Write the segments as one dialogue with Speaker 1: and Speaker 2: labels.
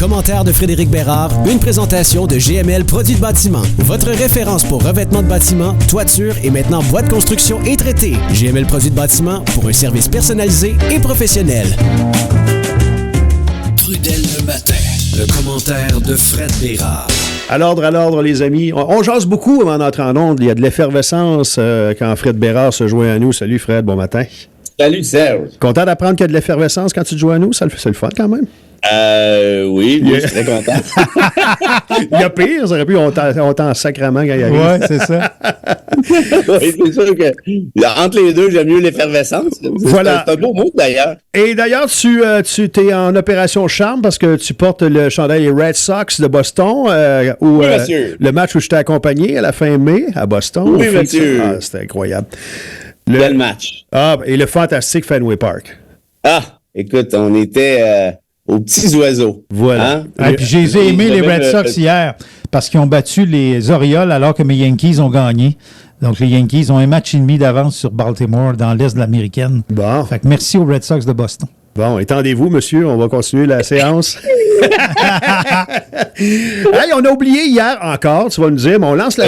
Speaker 1: commentaire de Frédéric Bérard, une présentation de GML Produits de bâtiment. Votre référence pour revêtement de bâtiment, toiture et maintenant bois de construction et traité. GML Produits de bâtiment pour un service personnalisé et professionnel.
Speaker 2: Trudel le matin, le commentaire de Fred Bérard.
Speaker 3: À l'ordre, les amis. On jase beaucoup avant d'entrer en ondes. Il y a de l'effervescence quand Fred Bérard se joint à nous. Salut Fred, bon matin.
Speaker 4: Salut Serge.
Speaker 3: Content d'apprendre qu'il y a de l'effervescence quand tu te joins à nous? C'est le fun quand même.
Speaker 4: Oui, je suis très content.
Speaker 3: Il y a pire, ça aurait pu, on t'en sacrement quand il arrive.
Speaker 5: Ouais, c'est ça.
Speaker 4: Oui, c'est sûr que entre les deux, j'aime mieux l'effervescence.
Speaker 3: Voilà.
Speaker 4: C'est un beau mot d'ailleurs.
Speaker 3: Et d'ailleurs, tu t'es en opération charme parce que tu portes le chandail Red Sox de Boston,
Speaker 4: Oui, monsieur.
Speaker 3: le match où je t'ai accompagné à la fin mai à Boston.
Speaker 4: Oui, monsieur.
Speaker 3: Ah, c'était incroyable.
Speaker 4: Quel match.
Speaker 3: Ah, et le fantastique Fenway Park.
Speaker 4: Ah, écoute, on était aux petits oiseaux.
Speaker 3: Voilà.
Speaker 4: Hein?
Speaker 5: Ah, puis j'ai aimé les Red Sox hier parce qu'ils ont battu les Orioles alors que mes Yankees ont gagné. Donc, les Yankees ont un match et demi d'avance sur Baltimore dans l'Est de l'Américaine.
Speaker 3: Bon.
Speaker 5: Fait que merci aux Red Sox de Boston.
Speaker 3: Bon, étendez-vous, monsieur. On va continuer la séance. Hey, on a oublié hier encore, tu vas nous dire, mais on lance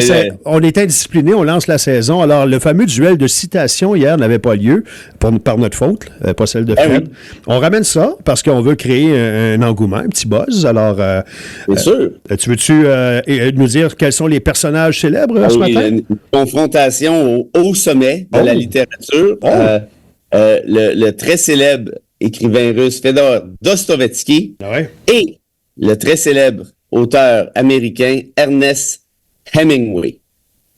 Speaker 3: on est indiscipliné, on lance la saison. Alors, le fameux duel de citation hier n'avait pas lieu par notre faute, pas celle de Fred. Oui. On ramène ça parce qu'on veut créer un engouement, un petit buzz. Alors,
Speaker 4: bien sûr.
Speaker 3: Tu veux-tu nous dire quels sont les personnages célèbres ce matin?
Speaker 4: Une confrontation au haut sommet de la littérature. Le très célèbre écrivain russe Fedor Dostoevsky et le très célèbre auteur américain Ernest Hemingway.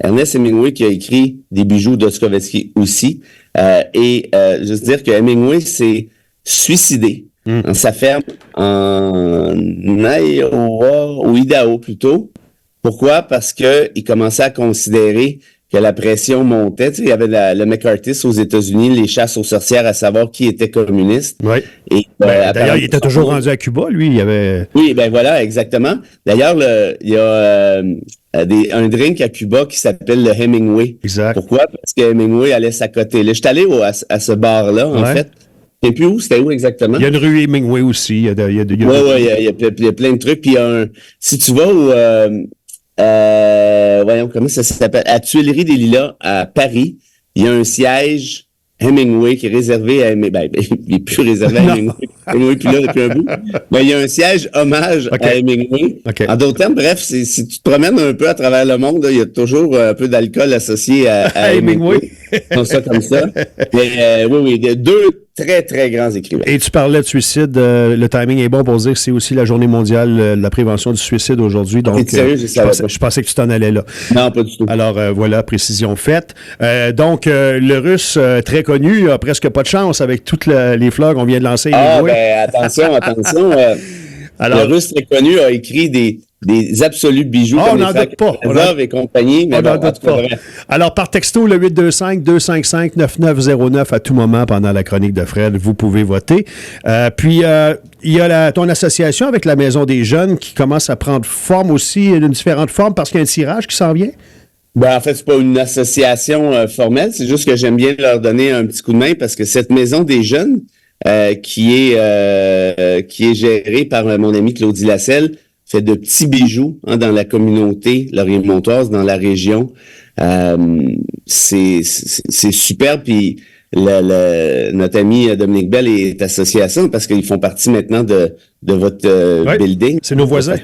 Speaker 4: Ernest Hemingway qui a écrit des bijoux Dostoevsky aussi. Juste dire que Hemingway s'est suicidé dans sa ferme en Iowa, ou Idaho plutôt. Pourquoi? Parce que il commençait à considérer que la pression montait. Tu sais, il y avait le McCarthyisme aux États-Unis, les chasses aux sorcières à savoir qui était communiste.
Speaker 3: Oui. Et d'ailleurs, il était toujours rendu à Cuba, lui. Il avait...
Speaker 4: Oui, ben voilà, exactement. D'ailleurs, il y a un drink à Cuba qui s'appelle le Hemingway.
Speaker 3: Exact.
Speaker 4: Pourquoi? Parce que Hemingway allait s'accoter. Là, je suis allé à ce bar-là, en fait. Et puis où? C'était où exactement?
Speaker 3: Il y a une rue Hemingway aussi. Il y
Speaker 4: a plein de trucs. Puis il y a si tu vas voyons comment ça s'appelle, à Tuileries des Lilas à Paris, il y a un siège Hemingway qui est réservé à Hemingway. Ben, il n'est plus réservé à Hemingway. Hemingway est plus là depuis un bout. Mais il y a un siège hommage à Hemingway. En d'autres termes, bref, si tu te promènes un peu à travers le monde, il y a toujours un peu d'alcool associé à Hemingway. Comme ça. Mais oui, deux très, très grands écrivains.
Speaker 3: Et tu parlais de suicide. Le timing est bon pour dire que c'est aussi la journée mondiale de la prévention du suicide aujourd'hui. Donc,
Speaker 4: sérieux,
Speaker 3: je pensais que tu t'en allais là.
Speaker 4: Non, pas du tout.
Speaker 3: Alors, voilà, précision faite. Donc, le Russe, très connu, a presque pas de chance avec toutes les fleurs qu'on vient de lancer.
Speaker 4: Attention. Alors, le Russe très connu a écrit des absolus bijoux comme les frères et compagnie. Mais
Speaker 3: on n'en doute pas. Alors, par texto, le 825-255-9909 à tout moment pendant la chronique de Fred, vous pouvez voter. Puis, il y a ton association avec la Maison des Jeunes qui commence à prendre forme aussi, d'une différente forme, parce qu'il y a un tirage qui s'en vient.
Speaker 4: Ben, en fait, c'est pas une association formelle, c'est juste que j'aime bien leur donner un petit coup de main parce que cette Maison des Jeunes, qui est gérée par mon ami Claudie Lasselle, fait de petits bijoux dans la communauté laurier-montoise, dans la région. C'est superbe. Puis notre ami Dominique Bell est associé à ça parce qu'ils font partie maintenant de votre building.
Speaker 3: C'est nos voisins.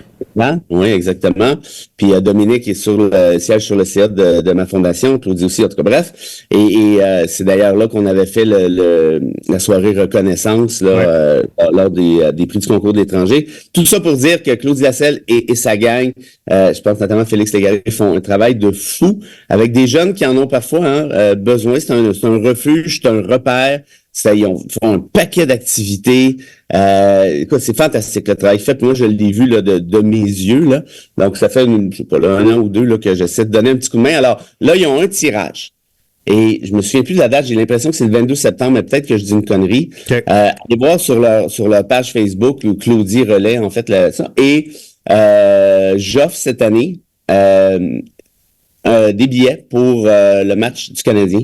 Speaker 4: Oui, exactement. Puis Dominique est siège sur le CA de ma fondation, Claudie aussi, en tout cas, bref. Et c'est d'ailleurs là qu'on avait fait la soirée reconnaissance lors des prix du concours de l'étranger. Tout ça pour dire que Claudie Lasselle et sa gang, je pense notamment Félix Légaré, font un travail de fou avec des jeunes qui en ont parfois besoin. C'est un refuge, c'est un repère. Ils font un paquet d'activités. Écoute, c'est fantastique le travail fait. Moi, je l'ai vu là, de mes yeux. Là. Donc, ça fait un an ou deux là, que j'essaie de donner un petit coup de main. Alors, là, ils ont un tirage. Et je me souviens plus de la date. J'ai l'impression que c'est le 22 septembre, mais peut-être que je dis une connerie. Okay. Allez voir sur leur page Facebook où Claudie relaie, en fait, ça. Et j'offre cette année des billets pour le match du Canadien,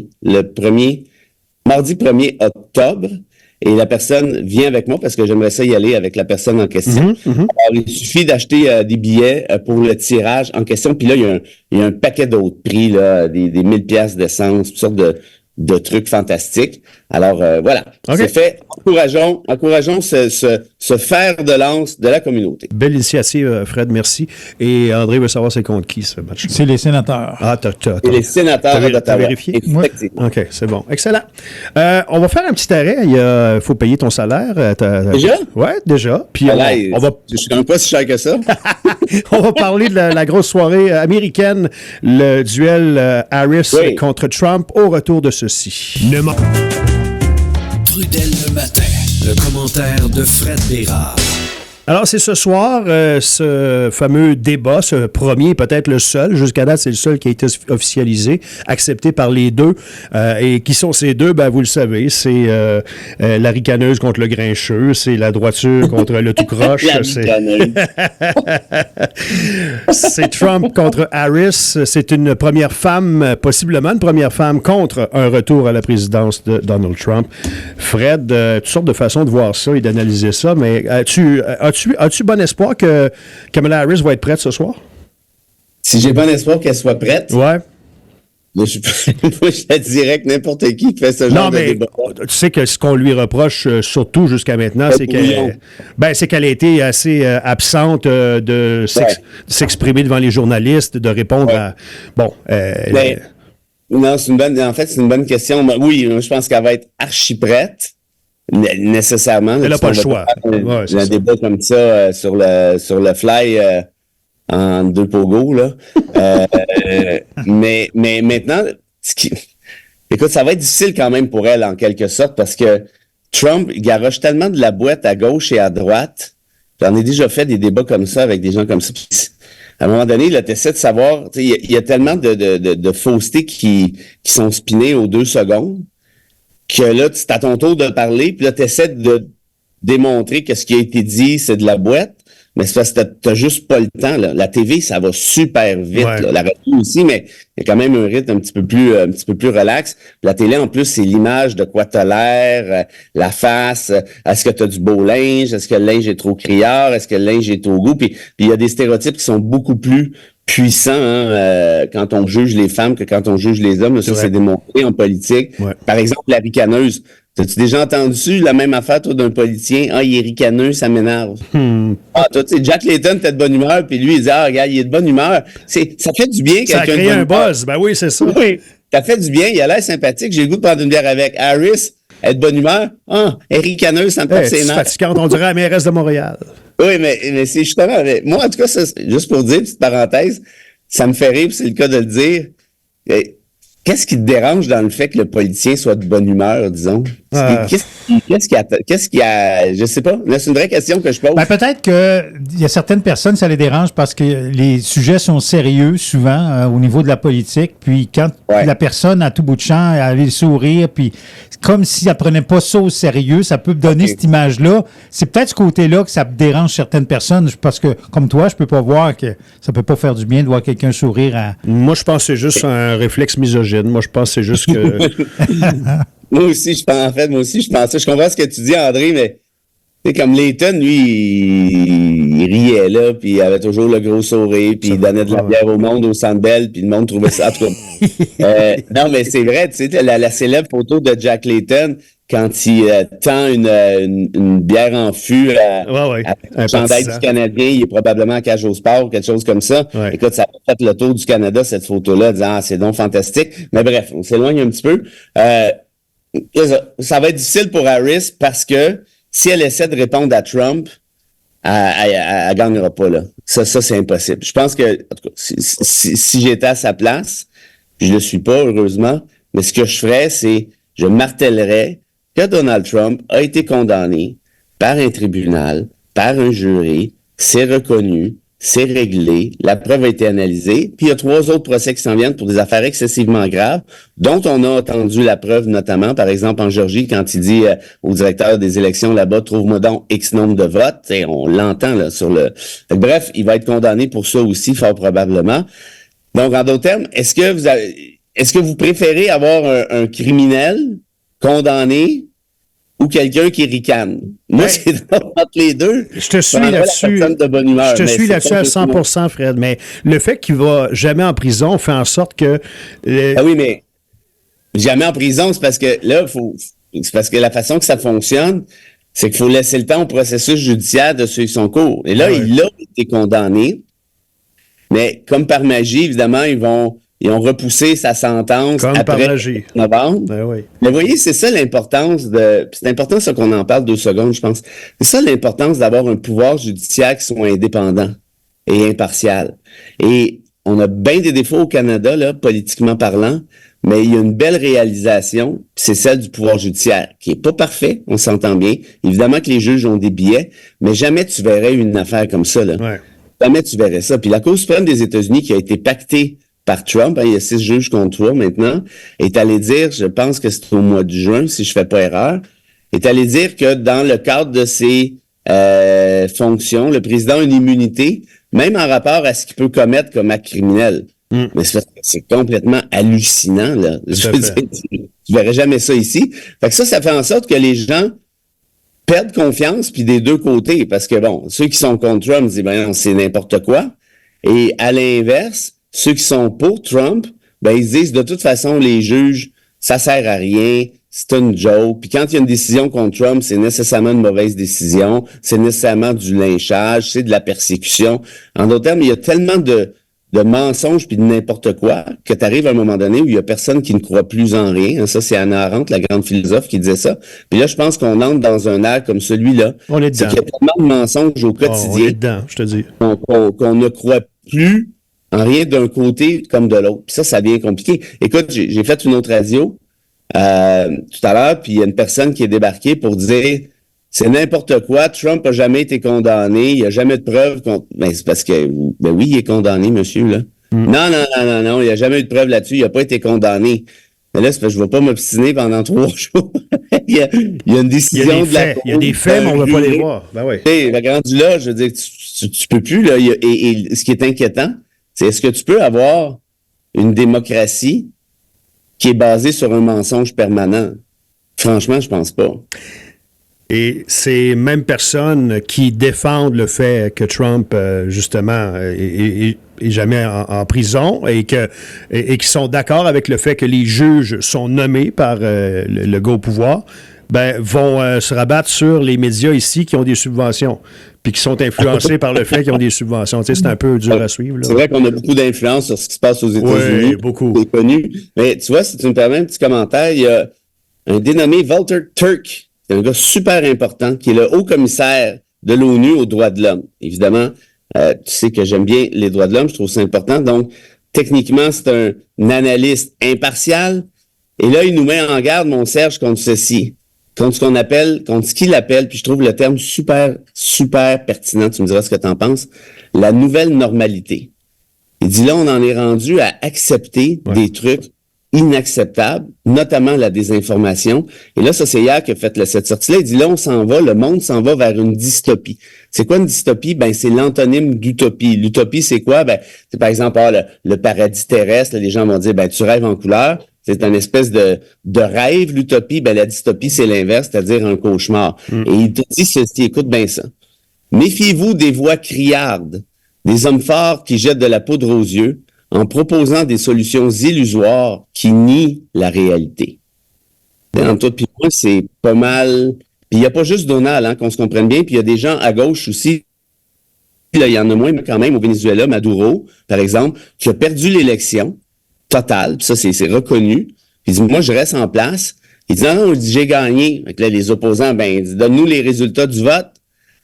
Speaker 4: mardi 1er octobre. et la personne vient avec moi parce que j'aimerais ça y aller avec la personne en question. Alors, il suffit d'acheter des billets pour le tirage en question. Puis là, il y a un paquet d'autres prix, là, des 1000 piastres d'essence, toutes sortes de trucs fantastiques. Alors, voilà.
Speaker 3: Okay.
Speaker 4: C'est fait. Encourageons ce fer de lance de la communauté.
Speaker 3: Belle initiative, Fred, merci. Et André veut savoir c'est contre qui, ce match.
Speaker 5: C'est les sénateurs.
Speaker 3: Ah, t'as.
Speaker 4: Et les sénateurs d'Ottawa.
Speaker 3: T'as vérifié?
Speaker 4: Effectivement.
Speaker 3: OK, c'est bon. Excellent. On va faire un petit arrêt. Il faut payer ton salaire.
Speaker 4: Déjà?
Speaker 3: Oui, déjà. Puis on va...
Speaker 4: Je suis quand même pas si cher que ça.
Speaker 3: On va parler de la grosse soirée américaine, le duel Harris contre Trump au retour de ceci.
Speaker 2: Trudel le matin, le commentaire de Fred Bérard.
Speaker 3: Alors, c'est ce soir, ce fameux débat, ce premier, peut-être le seul, jusqu'à date, c'est le seul qui a été officialisé, accepté par les deux. Et qui sont ces deux? Ben, vous le savez, c'est la ricaneuse contre le grincheux, c'est la droiture contre le tout-croche. C'est Trump contre Harris. C'est une première femme, possiblement une première femme, contre un retour à la présidence de Donald Trump. Fred, toutes sortes de façons de voir ça et d'analyser ça, mais as-tu bon espoir que Kamala Harris va être prête ce soir?
Speaker 4: Si j'ai bon espoir qu'elle soit prête?
Speaker 3: Ouais.
Speaker 4: Moi, je te dirais que n'importe qui fait ce genre de débat.
Speaker 3: Tu sais que ce qu'on lui reproche, surtout jusqu'à maintenant, c'est qu'elle a été assez absente de s'exprimer devant les journalistes, de répondre à... Bon.
Speaker 4: Non, c'est une bonne question. Oui, je pense qu'elle va être archi prête. Nécessairement.
Speaker 3: Elle n'a pas le choix.
Speaker 4: Un débat comme ça sur le fly en deux pogos, là. Mais maintenant, écoute, ça va être difficile quand même pour elle, en quelque sorte, parce que Trump garoche tellement de la boîte à gauche et à droite. J'en ai déjà fait des débats comme ça avec des gens comme ça. Puis, à un moment donné, là, tu essaies de savoir, il y a tellement de faussetés qui sont spinées aux 2 secondes. Que là, c'est à ton tour de parler, puis là, tu essaies de démontrer que ce qui a été dit, c'est de la boîte, mais c'est parce que t'as juste pas le temps. Là. La TV, ça va super vite.
Speaker 3: Ouais.
Speaker 4: Là. La radio aussi, mais il y a quand même un rythme un petit peu plus relax. La télé, en plus, c'est l'image de quoi t'as l'air, la face, est-ce que t'as du beau linge, est-ce que le linge est trop criard, est-ce que le linge est au goût, puis il y a des stéréotypes qui sont beaucoup plus puissant quand on juge les femmes que quand on juge les hommes. Là, ça, c'est démontré en politique. Ouais. Par exemple, la ricaneuse. As-tu déjà entendu la même affaire, toi, d'un politicien? Ah, il est ricaneux, ça m'énerve. Ah, toi, tu sais, Jack Layton était de bonne humeur, puis lui, il dit, ah, regarde, il est de bonne humeur. Ça fait du bien.
Speaker 3: Ça a créé un buzz. Ben oui, c'est ça.
Speaker 4: Oui, ça fait du bien. Il a l'air sympathique. J'ai le goût de prendre une bière avec. Harris, elle est de bonne humeur. Ah, elle est ricaneuse, ça me tape ses nerfs.
Speaker 3: C'est fatigant, on dirait la mairesse de Montréal.
Speaker 4: Oui, mais c'est justement... Moi, en tout cas, ça, juste pour dire, petite parenthèse, ça me fait rire, c'est le cas de le dire. Qu'est-ce qui te dérange dans le fait que le politicien soit de bonne humeur, disons? Qu'est-ce qui a... Je sais pas. Là, c'est une vraie question que je pose.
Speaker 5: Ben, peut-être qu'il y a certaines personnes, ça les dérange parce que les sujets sont sérieux, souvent, au niveau de la politique. Puis quand la personne, à tout bout de champ, elle avait le sourire, puis comme si elle prenait pas ça au sérieux, ça peut donner cette image-là. C'est peut-être ce côté-là que ça dérange certaines personnes, parce que, comme toi, je peux pas voir que ça peut pas faire du bien de voir quelqu'un sourire à...
Speaker 3: Moi, je pense que c'est juste un réflexe misogyne. Moi, je pense que c'est juste que...
Speaker 4: Moi aussi, je pensais. Je comprends ce que tu dis, André, mais tu sais, comme Layton, lui, il riait là, puis il avait toujours le gros sourire, puis il donnait de la bière au monde au Centre Bell, puis le monde trouvait ça. En tout cas, non, mais c'est vrai, tu sais, la célèbre photo de Jack Layton, quand il tend une bière en fût à chandail du Canadien, il est probablement à Cage au Sport ou quelque chose comme ça. Ouais. Écoute, ça a fait le tour du Canada, cette photo-là, disant « Ah, c'est donc fantastique ». Mais bref, on s'éloigne un petit peu. Ça va être difficile pour Harris parce que si elle essaie de répondre à Trump, elle gagnera pas, là. Ça, c'est impossible. Je pense que, en tout cas, si j'étais à sa place, puis je le suis pas, heureusement, mais ce que je ferais, c'est, je martellerais que Donald Trump a été condamné par un tribunal, par un jury, c'est reconnu, c'est réglé, la preuve a été analysée, puis il y a 3 autres procès qui s'en viennent pour des affaires excessivement graves, dont on a entendu la preuve notamment, par exemple en Géorgie, quand il dit au directeur des élections là-bas, trouve-moi donc X nombre de votes, et on l'entend là sur le... Bref, il va être condamné pour ça aussi, fort probablement. Donc, en d'autres termes, est-ce que vous préférez avoir un criminel condamné ou quelqu'un qui ricane. Moi, c'est entre les deux.
Speaker 3: Je te suis là-dessus.
Speaker 4: De bonne humeur,
Speaker 3: je te suis là-dessus à 100%, Fred. Mais le fait qu'il va jamais en prison fait en sorte que...
Speaker 4: Ah oui, mais jamais en prison, c'est parce que là, c'est parce que la façon que ça fonctionne, c'est qu'il faut laisser le temps au processus judiciaire de suivre son cours. Et là, il a été condamné. Mais comme par magie, évidemment, ils ont repoussé sa sentence
Speaker 3: comme
Speaker 4: après novembre.
Speaker 3: Ben oui.
Speaker 4: Mais vous voyez, c'est ça l'importance c'est important ça qu'on en parle 2 secondes, je pense. C'est ça l'importance d'avoir un pouvoir judiciaire qui soit indépendant et impartial. Et on a bien des défauts au Canada, là, politiquement parlant, mais il y a une belle réalisation, c'est celle du pouvoir judiciaire, qui est pas parfait, on s'entend bien. Évidemment que les juges ont des biais, mais jamais tu verrais une affaire comme ça, là.
Speaker 3: Ouais.
Speaker 4: Jamais tu verrais ça. Puis la Cour suprême des États-Unis, qui a été pactée par Trump, il y a 6 juges contre 3 maintenant, est allé dire, je pense que c'est au mois de juin, si je fais pas erreur, est allé dire que dans le cadre de ses fonctions, le président a une immunité, même en rapport à ce qu'il peut commettre comme acte criminel. Mais c'est complètement hallucinant, là. Je veux dire, tu verrais jamais ça ici. Fait que ça fait en sorte que les gens perdent confiance, puis des deux côtés, parce que bon, ceux qui sont contre Trump disent, ben non, c'est n'importe quoi. Et à l'inverse, ceux qui sont pour Trump, ben ils disent, de toute façon, les juges, ça sert à rien, c'est une joke. Puis quand il y a une décision contre Trump, c'est nécessairement une mauvaise décision, c'est nécessairement du lynchage, c'est de la persécution. En d'autres termes, il y a tellement de mensonges puis de n'importe quoi que tu arrives à un moment donné où il y a personne qui ne croit plus en rien. Ça, c'est Hannah Arendt, la grande philosophe, qui disait ça. Puis là, je pense qu'on entre dans un ère comme celui-là.
Speaker 3: On est dedans.
Speaker 4: C'est qu'il y a tellement de mensonges au quotidien.
Speaker 3: On est dedans, je te dis.
Speaker 4: Qu'on ne croit plus en rien d'un côté comme de l'autre. Puis ça devient compliqué. Écoute, j'ai fait une autre radio tout à l'heure, puis il y a une personne qui est débarquée pour dire c'est n'importe quoi, Trump n'a jamais été condamné, il n'y a jamais de preuves contre... Ben, c'est parce que, ben oui, il est condamné, monsieur, là. Non, il n'y a jamais eu de preuves là-dessus, il n'a pas été condamné. Mais là, c'est parce que je ne vais pas m'obstiner pendant 3 jours. il y a une décision de la Cour.
Speaker 3: Il y a des faits, mais on ne va pas les voir. Ben oui.
Speaker 4: Rendu là, je veux dire, tu peux plus, là. Et ce qui est inquiétant, c'est est-ce que tu peux avoir une démocratie qui est basée sur un mensonge permanent? Franchement, je pense pas.
Speaker 3: Et ces mêmes personnes qui défendent le fait que Trump, justement, est jamais en prison et qui sont d'accord avec le fait que les juges sont nommés par le gars au pouvoir, ben, vont se rabattre sur les médias ici qui ont des subventions puis qui sont influencés par le fait qu'ils ont des subventions. Tu sais, c'est un peu dur à suivre. Là.
Speaker 4: C'est vrai qu'on a beaucoup d'influence sur ce qui se passe aux États-Unis.
Speaker 3: Oui, beaucoup.
Speaker 4: C'est connu. Mais tu vois, si tu me permets un petit commentaire, il y a un dénommé Volker Turk. C'est un gars super important qui est le haut commissaire de l'ONU aux droits de l'homme. Évidemment, tu sais que j'aime bien les droits de l'homme, je trouve ça important. Donc, techniquement, c'est un analyste impartial. Et là, il nous met en garde, mon Serge, contre ceci. Contre ce qu'il appelle, puis je trouve le terme super, super pertinent, tu me diras ce que tu en penses, la nouvelle normalité. Il dit là, on en est rendu à accepter des trucs inacceptable, notamment la désinformation. Et là, ça, c'est hier qu'il a fait cette sortie-là. Il dit là, le monde s'en va vers une dystopie. C'est quoi une dystopie? Ben, c'est l'antonyme d'utopie. L'utopie, c'est quoi? Ben, c'est par exemple le paradis terrestre. Là, les gens vont dire, ben, tu rêves en couleur. C'est une espèce de rêve, l'utopie. Ben, la dystopie, c'est l'inverse, c'est-à-dire un cauchemar. Et il te dit ceci, écoute bien ça. Méfiez-vous des voix criardes, des hommes forts qui jettent de la poudre aux yeux, en proposant des solutions illusoires qui nient la réalité. En tout, puis moi, c'est pas mal... Puis il n'y a pas juste Donald, qu'on se comprenne bien, puis il y a des gens à gauche aussi. Là, il y en a moins, mais quand même, au Venezuela, Maduro, par exemple, qui a perdu l'élection totale, puis ça, c'est reconnu. Il dit, moi, je reste en place. Il dit, non, j'ai gagné. Donc là, les opposants, ben, ils disent, donne-nous les résultats du vote.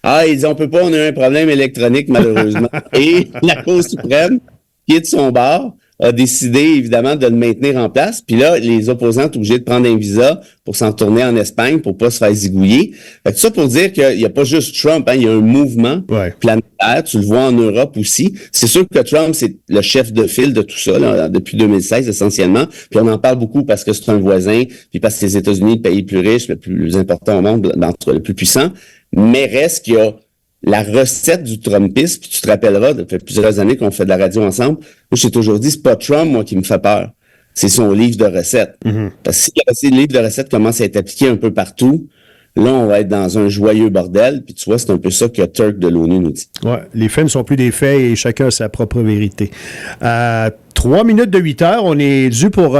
Speaker 4: Ah, il dit, on peut pas, on a eu un problème électronique, malheureusement. Et la Cour suprême, qui est de son bord, a décidé, évidemment, de le maintenir en place. Puis là, les opposants sont obligés de prendre un visa pour s'en tourner en Espagne pour pas se faire zigouiller. Fait que ça pour dire qu'il n'y a pas juste Trump, il y a un mouvement planétaire. Tu le vois en Europe aussi. C'est sûr que Trump, c'est le chef de file de tout ça, là, depuis 2016, essentiellement. Puis on en parle beaucoup parce que c'est un voisin, puis parce que les États-Unis, le pays le plus riche, le plus important au monde, le plus puissant. Mais reste qu'il y a la recette du Trumpisme, puis tu te rappelleras, ça fait plusieurs années qu'on fait de la radio ensemble, moi, j'ai toujours dit, c'est pas Trump, moi, qui me fait peur. C'est son livre de recettes. Parce que si le livre de recettes commence à être appliqué un peu partout, Là, on va être dans un joyeux bordel. Puis tu vois, c'est un peu ça que Turk de l'ONU nous dit.
Speaker 3: Ouais, les faits ne sont plus des faits et chacun a sa propre vérité. 3 minutes de 8 heures, on est dû pour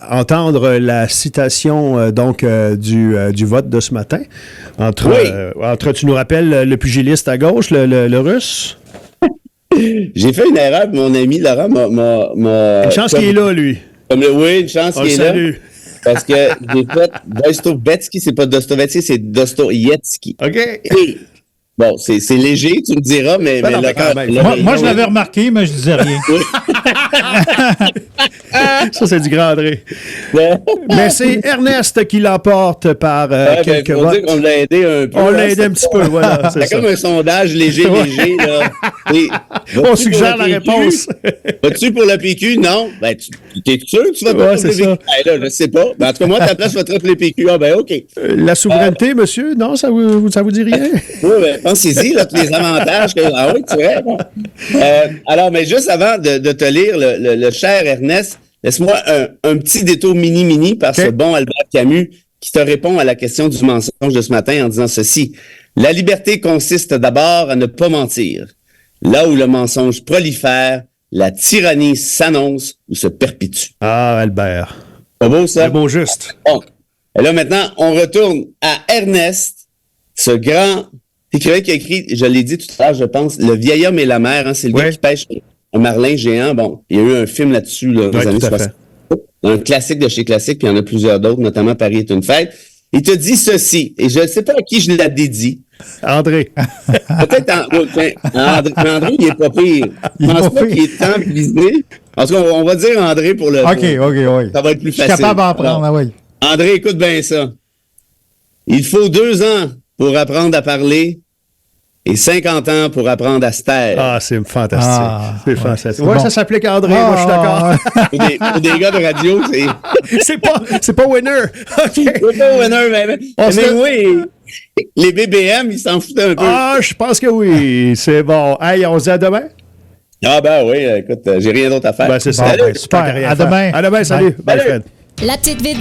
Speaker 3: entendre la citation du vote de ce matin. Entre tu nous rappelles le pugiliste à gauche, le russe?
Speaker 4: J'ai fait une erreur, mon ami Laurent m'a
Speaker 3: Une chance qu'il est là, lui.
Speaker 4: Oui, une chance qu'il est là. Parce que j'ai fait Dostoevsky, c'est pas Dostoevsky, c'est Dostoïevski.
Speaker 3: OK.
Speaker 4: Et, bon, c'est léger, tu me diras, mais d'accord.
Speaker 5: Moi, je l'avais remarqué, mais je disais rien.
Speaker 3: Ça, c'est du grand André. Mais c'est Ernest qui l'emporte par quelques votes.
Speaker 4: Dire qu'on l'a aidé un peu.
Speaker 3: On l'a aidé un petit peu, voilà.
Speaker 4: C'est comme un sondage léger, là.
Speaker 3: On suggère la réponse.
Speaker 4: Vas-tu pour le PQ? Non. Ben, t'es sûr que tu vas pas pour le PQ? Ben, là, je sais pas. Ben, en tout cas, moi, ta place, je voterai pour le PQ. Ah, ben, OK.
Speaker 3: La souveraineté, monsieur? Non, ça vous dit rien?
Speaker 4: Oui, ben, pensez-y, là, tous les avantages. Ah oui, tu vois. Bon. Alors, mais juste avant de te lire, le cher Ernest, laisse-moi un petit détour mini par ce bon Albert Camus qui te répond à la question du mensonge de ce matin en disant ceci. La liberté consiste d'abord à ne pas mentir. Là où le mensonge prolifère, la tyrannie s'annonce ou se perpétue.
Speaker 3: Ah, Albert.
Speaker 4: Pas beau, ça?
Speaker 3: C'est beau juste.
Speaker 4: Bon. Et là, maintenant, on retourne à Ernest, ce grand écrivain qui a écrit, je l'ai dit tout à l'heure, je pense, Le vieil homme et la mer. Hein, c'est le gars qui pêche un marlin géant. Bon, il y a eu un film là-dessus là, dans les années 60. Un classique de chez Classique, puis il y en a plusieurs d'autres, notamment Paris est une fête. Il te dit ceci, et je ne sais pas à qui je l'ai dédié.
Speaker 3: André.
Speaker 4: Peut-être André, il n'est pas pire. Je pense pas qu'il est temps de viser. En tout cas, on va dire André pour le...
Speaker 5: OK.
Speaker 4: Ça va être plus facile.
Speaker 5: Je suis capable d'en prendre, oui.
Speaker 4: André, écoute bien ça. Il faut 2 ans pour apprendre à parler et 50 ans pour apprendre à se taire.
Speaker 3: Ah, c'est fantastique. C'est fantastique.
Speaker 5: Ouais,
Speaker 3: ça s'applique André, moi je suis d'accord.
Speaker 4: Pour des gars de radio,
Speaker 3: c'est pas winner. Okay.
Speaker 4: C'est pas winner, mais oui, les BBM, ils s'en foutaient un peu.
Speaker 3: Ah, je pense que oui. C'est bon. Hey, on se dit à demain?
Speaker 4: Ah ben oui, écoute, j'ai rien d'autre à faire.
Speaker 3: Ben, c'est ça.
Speaker 5: Super. À demain.
Speaker 3: À demain, salut. Bye, Fred.
Speaker 6: La petite vie